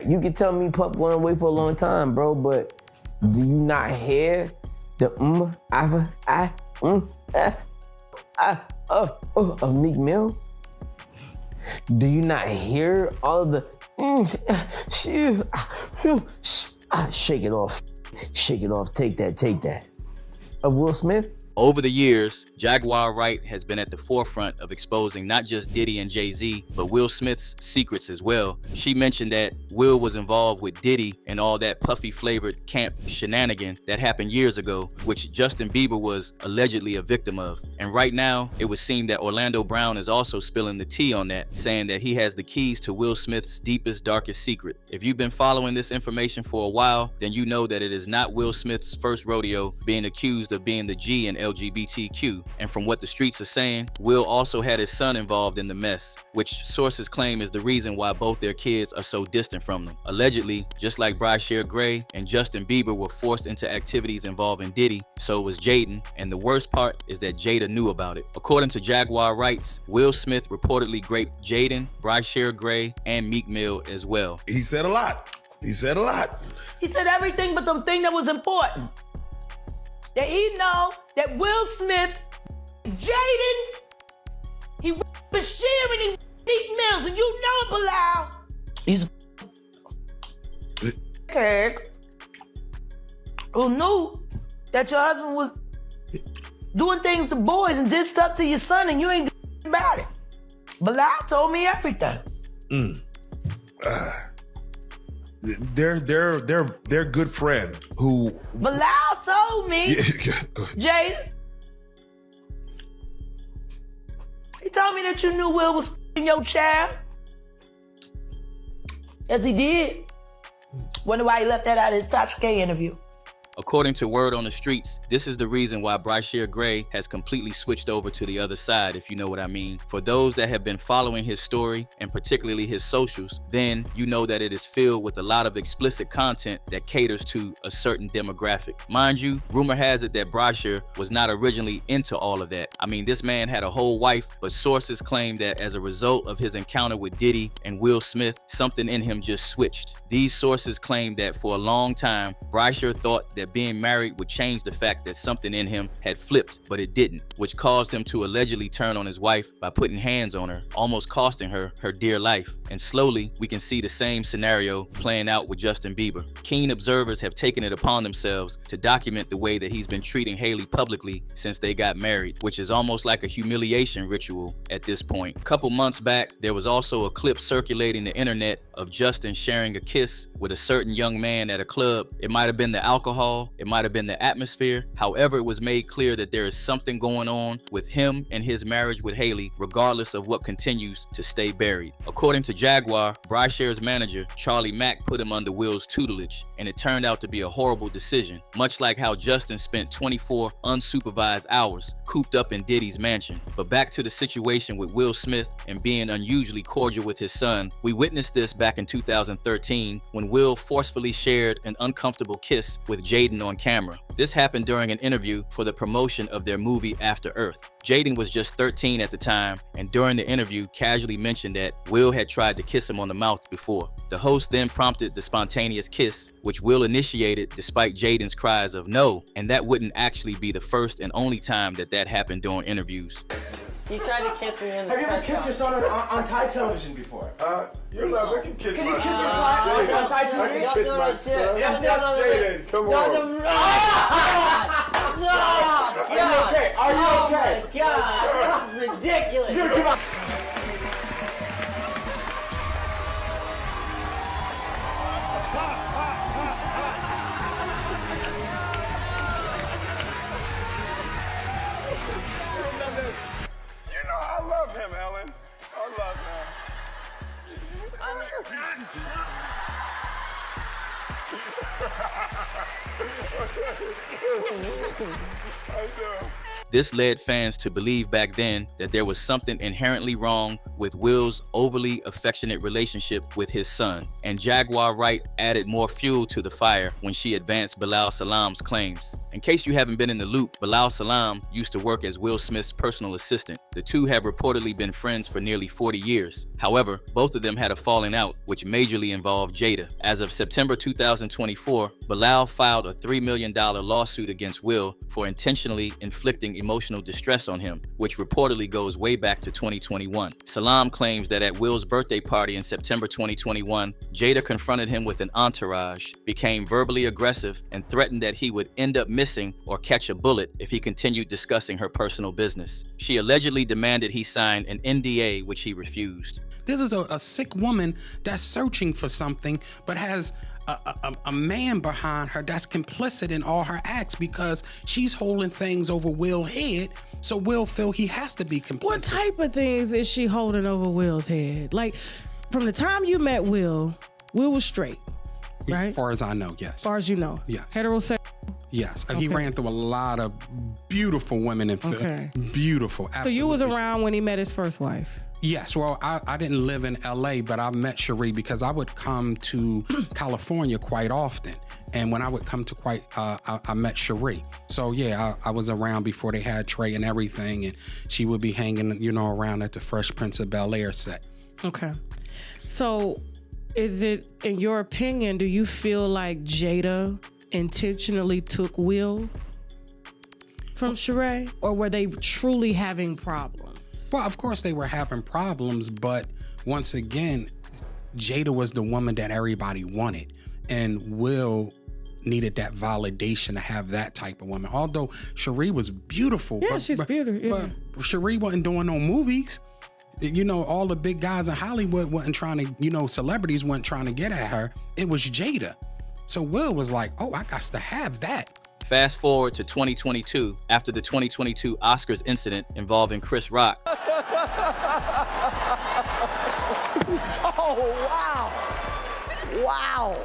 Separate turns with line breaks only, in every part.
you can tell me Puff went away for a long time, bro, but do you not hear the of Meek Mill? Do you not hear all of the shake it off, take that of Will Smith?
Over the years, Jaguar Wright has been at the forefront of exposing not just Diddy and Jay Z, but Will Smith's secrets as well. She mentioned that Will was involved with Diddy and all that Puffy flavored camp shenanigan that happened years ago, which Justin Bieber was allegedly a victim of. And right now, it would seem that Orlando Brown is also spilling the tea on that, saying that he has the keys to Will Smith's deepest, darkest secret. If you've been following this information for a while, then you know that it is not Will Smith's first rodeo being accused of being the G in LGBTQ, and from what the streets are saying, Will also had his son involved in the mess, which sources claim is the reason why both their kids are so distant from them. Allegedly, just like Brashear Gray and Justin Bieber were forced into activities involving Diddy, so was Jaden, and the worst part is that Jada knew about it. According to Jaguar Wrights, Will Smith reportedly raped Jaden, Brashear Gray, and Meek Mill as well.
He said a lot. He said a lot.
He said everything but the thing that was important. That he know that Will Smith, Jaden, he Bashir and he Meek Mills, and you know it, Bilal. He's a kid who knew that your husband was doing things to boys and did stuff to your son, and you ain't doing about it. Bilal told me everything.
Their good friend who
Bilal told me, Jada. He told me that you knew Will was f***ing your child. Yes, he did. Wonder why he left that out of his Tasha K interview.
According to word on the streets, this is the reason why Brashear Gray has completely switched over to the other side, if you know what I mean. For those that have been following his story, and particularly his socials, then you know that it is filled with a lot of explicit content that caters to a certain demographic. Mind you, rumor has it that Brashear was not originally into all of that. I mean, this man had a whole wife, but sources claim that as a result of his encounter with Diddy and Will Smith, something in him just switched. These sources claim that for a long time, Brashear thought that being married would change the fact that something in him had flipped, but it didn't, which caused him to allegedly turn on his wife by putting hands on her, almost costing her her dear life. And slowly, we can see the same scenario playing out with Justin Bieber. Keen observers have taken it upon themselves to document the way that he's been treating Hailey publicly since they got married, which is almost like a humiliation ritual at this point. A couple months back, there was also a clip circulating the internet of Justin sharing a kiss with a certain young man at a club. It might have been the alcohol, it might have been the atmosphere. However, it was made clear that there is something going on with him and his marriage with Hailey, regardless of what continues to stay buried. According to Jaguar, Brashear's manager, Charlie Mack, put him under Will's tutelage, and it turned out to be a horrible decision, much like how Justin spent 24 unsupervised hours cooped up in Diddy's mansion. But back to the situation with Will Smith and being unusually cordial with his son, we witnessed this back in 2013 when Will forcefully shared an uncomfortable kiss with Jaden on camera. This happened during an interview for the promotion of their movie After Earth. Jaden was just 13 at the time, and during the interview casually mentioned that Will had tried to kiss him on the mouth before. The host then prompted the spontaneous kiss, which Will initiated despite Jaden's cries of no, and that wouldn't actually be the first and only time that that happened during interviews.
He tried to kiss me in the
Have you ever kissed your son on Thai television before?
You're not looking kiss
Can
my
you kiss your
son.
client on Thai television?
I can kiss my son. Jaden, come on.
Are you okay? Are you okay?
Oh my God, this is ridiculous.
Dude, come on.
You know I love him, Ellen. I love him.
This led fans to believe back then that there was something inherently wrong with Will's overly affectionate relationship with his son, and Jaguar Wright added more fuel to the fire when she advanced Bilal Salam's claims. In case you haven't been in the loop, Bilal Salam used to work as Will Smith's personal assistant. The two have reportedly been friends for nearly 40 years. However, both of them had a falling out, which majorly involved Jada. As of September 2024, Bilal filed a $3 million lawsuit against Will for intentionally inflicting emotional distress on him, which reportedly goes way back to 2021. Salam claims that at Will's birthday party in September 2021, Jada confronted him with an entourage, became verbally aggressive, and threatened that he would end up missing or catch a bullet if he continued discussing her personal business. She allegedly demanded he sign an NDA, which he refused.
This is a sick woman that's searching for something, but has a man behind her that's complicit in all her acts because she's holding things over Will's head, so Will feel he has to be complicit.
What type of things is she holding over Will's head? Like, from the time you met Will was straight, right?
As far as I know, yes.
As far as you know.
Yes.
Heterosexual?
Yes.
Okay.
He ran through a lot of beautiful women and
Okay.
beautiful. Absolutely.
So you was around when he met his first wife?
Yes, well, I didn't live in LA, but I met Cherie because I would come to California quite often. And when I would come to I met Cherie. So yeah, I was around before they had Trey and everything, and she would be hanging, around at the Fresh Prince of Bel-Air set.
Okay. So is it, in your opinion, do you feel like Jada intentionally took Will from Sheree, or were they truly having problems?
Well, of course they were having problems, but once again, Jada was the woman that everybody wanted, and Will needed that validation to have that type of woman. Although Cherie was beautiful.
Yeah, she's beautiful. Yeah.
But Cherie wasn't doing no movies. All the big guys in Hollywood wasn't trying to, celebrities weren't trying to get at her. It was Jada. So Will was like, oh, I got to have that.
Fast forward to 2022, after the 2022 Oscars incident involving Chris Rock.
Oh, wow. Wow.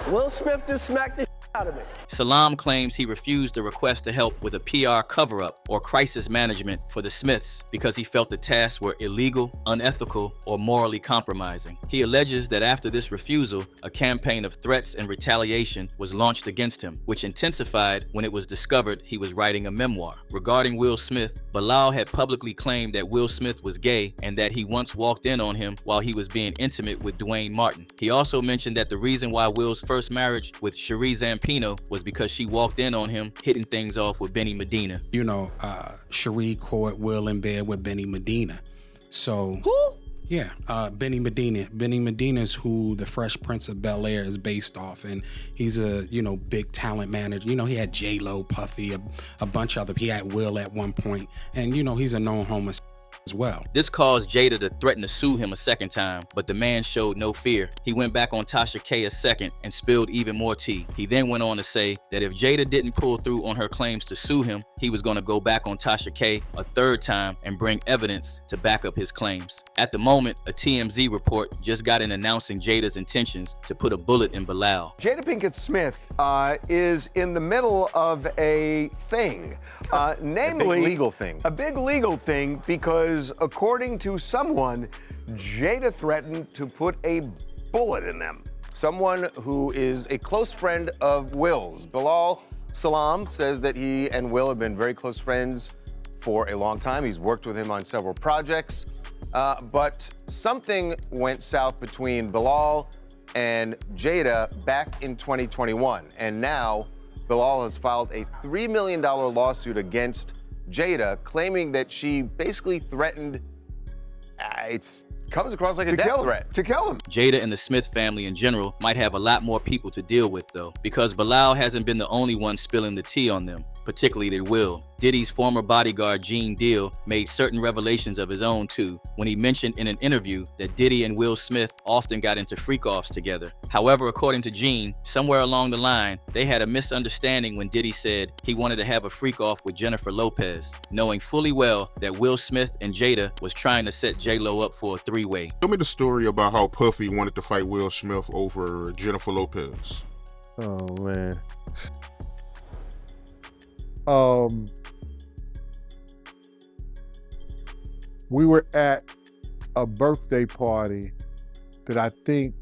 Will Smith just smacked the out of me.
Salam claims he refused a request to help with a PR cover-up or crisis management for the Smiths because he felt the tasks were illegal, unethical, or morally compromising. He alleges that after this refusal, a campaign of threats and retaliation was launched against him, which intensified when it was discovered he was writing a memoir. Regarding Will Smith, Bilal had publicly claimed that Will Smith was gay and that he once walked in on him while he was being intimate with Dwayne Martin. He also mentioned that the reason why Will's first marriage with Cherie Zampino was because she walked in on him hitting things off with Benny Medina.
Cherie caught Will in bed with Benny Medina. So
Who?
Yeah, Benny Medina. Benny Medina is who the Fresh Prince of Bel-Air is based off, and he's a big talent manager. He had J-Lo, Puffy, a bunch of them. He had Will at one point, and he's a known homosexual as well.
This caused Jada to threaten to sue him a second time, but the man showed no fear. He went back on Tasha K a second and spilled even more tea. He then went on to say that if Jada didn't pull through on her claims to sue him, he was going to go back on Tasha K a third time and bring evidence to back up his claims. At the moment, a TMZ report just got in announcing Jada's intentions to put a bullet in Bilal.
Jada Pinkett Smith is in the middle of a thing, namely a big legal thing, because according to someone, Jada threatened to put a bullet in them. Someone who is a close friend of Will's. Bilal Salam says that he and Will have been very close friends for a long time. He's worked with him on several projects, but something went south between Bilal and Jada back in 2021, and now Bilal has filed a $3 million lawsuit against Jada, claiming that she basically threatened, it comes across like a death threat. To kill him.
Jada and the Smith family in general might have a lot more people to deal with though, because Bilal hasn't been the only one spilling the tea on them, particularly Will. Diddy's former bodyguard Gene Deal made certain revelations of his own too, when he mentioned in an interview that Diddy and Will Smith often got into freak-offs together. However, according to Gene, somewhere along the line, they had a misunderstanding when Diddy said he wanted to have a freak-off with Jennifer Lopez, knowing fully well that Will Smith and Jada was trying to set J-Lo up for a three-way.
Tell me the story about how Puffy wanted to fight Will Smith over Jennifer Lopez.
Oh, man. We were at a birthday party that I think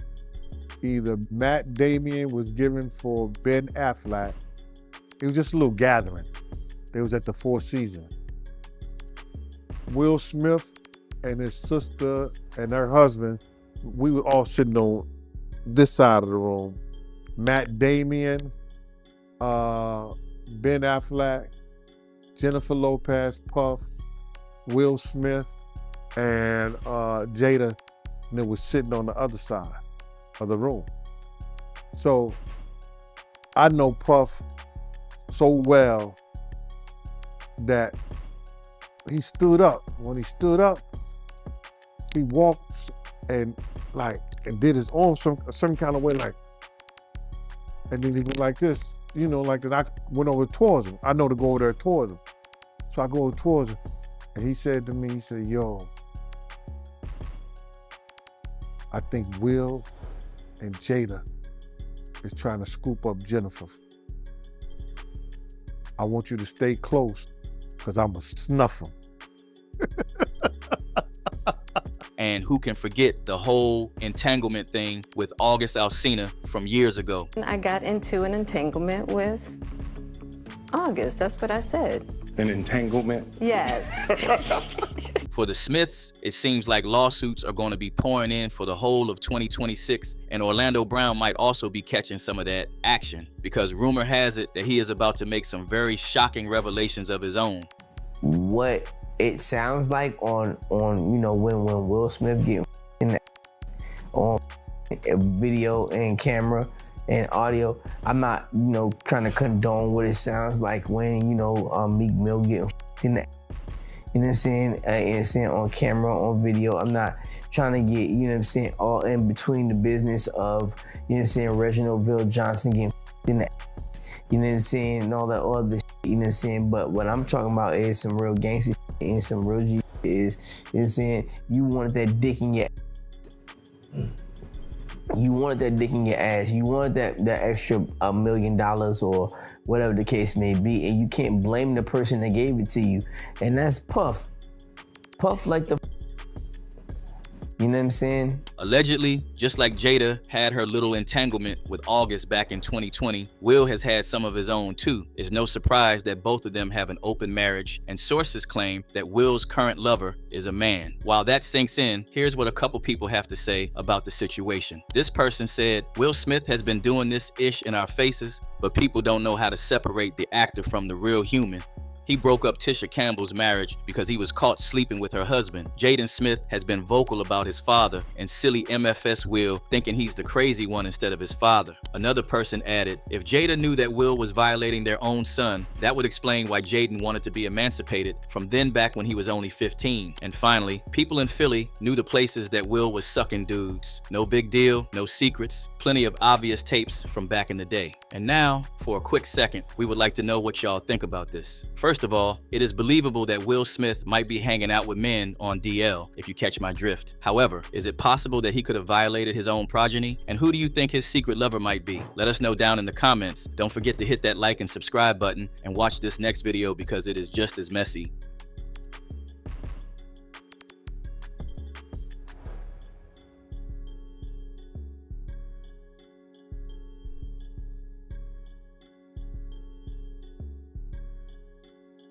either Matt Damon was given for Ben Affleck. It was just a little gathering. It was at the Four Seasons. Will Smith and his sister and her husband, we were all sitting on this side of the room. Matt Damon, Ben Affleck, Jennifer Lopez, Puff, Will Smith, and Jada, and it was sitting on the other side of the room. So I know Puff so well that he stood up. When he stood up, he walked and did his arm some kind of way, like, and then he went like this, you know, like that. I went over towards him. I know to go over there towards him. So I go over towards him, and he said to me, he said, yo, I think Will and Jada is trying to scoop up Jennifer. I want you to stay close, because I'm going to snuff him.
And who can forget the whole entanglement thing with August Alsina from years ago?
I got into an entanglement with August. That's what I said.
An entanglement?
Yes.
For the Smiths, it seems like lawsuits are going to be pouring in for the whole of 2026, and Orlando Brown might also be catching some of that action, because rumor has it that he is about to make some very shocking revelations of his own.
What it sounds like on you know, when Will Smith get in the on video and camera and audio, I'm not, you know, trying to condone what it sounds like when, you know, Meek Mill getting in the, you know what I'm saying, on camera, on video. I'm not trying to get, you know what I'm saying, all in between the business of, you know what I'm saying, Reginald Bill Johnson getting in the, you know what I'm saying, and all that other shit, you know what I'm saying. But what I'm talking about is some real gangster shit and some real G is, you know what I'm saying, you wanted that dick in your ass. You wanted that dick in your ass. You wanted that extra $1 million or whatever the case may be, and you can't blame the person that gave it to you. And that's Puff. Puff like the, you know what I'm saying?
Allegedly, just like Jada had her little entanglement with August back in 2020, Will has had some of his own too. It's no surprise that both of them have an open marriage, and sources claim that Will's current lover is a man. While that sinks in, here's what a couple people have to say about the situation. This person said, Will Smith has been doing this ish in our faces, but people don't know how to separate the actor from the real human. He broke up Tisha Campbell's marriage because he was caught sleeping with her husband. Jaden Smith has been vocal about his father, and silly MFS Will thinking he's the crazy one instead of his father. Another person added, if Jada knew that Will was violating their own son, that would explain why Jaden wanted to be emancipated from then back when he was only 15. And finally, people in Philly knew the places that Will was sucking dudes. No big deal, no secrets, plenty of obvious tapes from back in the day. And now, for a quick second, we would like to know what y'all think about this. First of all, it is believable that Will Smith might be hanging out with men on DL, if you catch my drift. However, is it possible that he could have violated his own progeny? And who do you think his secret lover might be? Let us know down in the comments. Don't forget to hit that like and subscribe button, and watch this next video because it is just as messy.